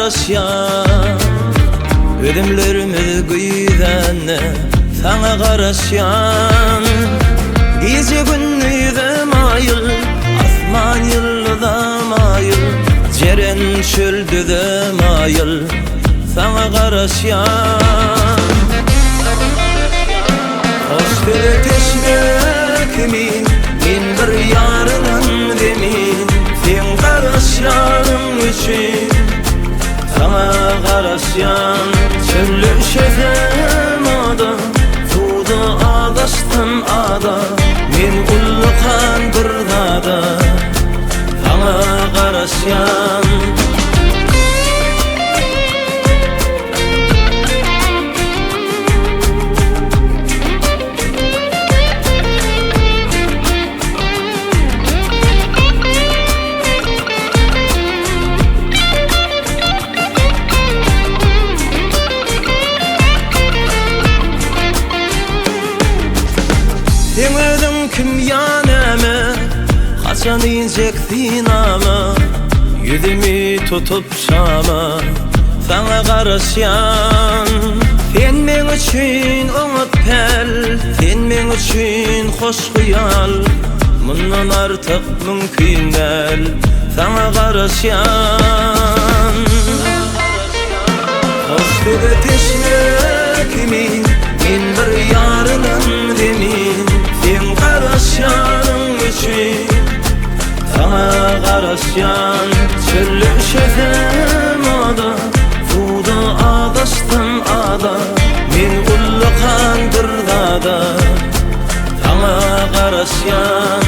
garaşyan Ödümlerimi güydenne sana garaşyan Gece günnüde mayıl asman yılda mayıl Ceren çöldü de mayıl sana garaşyan Hoş teşmek min bir yarının demin Sen garaşyanım üçün sana garaşyan Çöllü şefem ada Suda adaştın ada Men ullukan bir dada sana garaşyan Demedim kim yaneme Kaçan diyeceksin ama Yüzümü tutup şama Sana garaşyan Sen men üçün umut pel Sen men üçün hoş hıyal Bundan artık mümkün değil Sana garaşyan Hoş teşmek min bir yarının demin Sen garaşyanım üçün sana garaşyan Çöllü şefem ada Suda adaştın ada Men ullukan bir dada sana garaşyan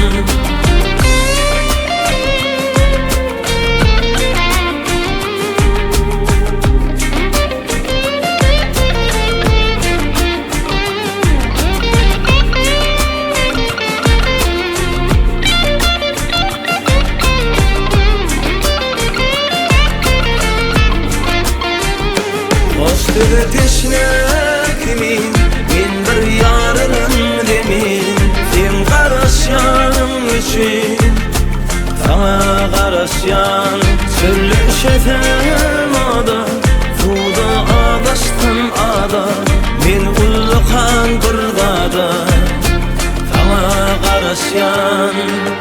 Teşnek min bir yarının demin Sen garaşyanım üçün sana garaşyan Çöllü şefem ada Suda adaştın ada Men ullukan bir dada sana garaşyan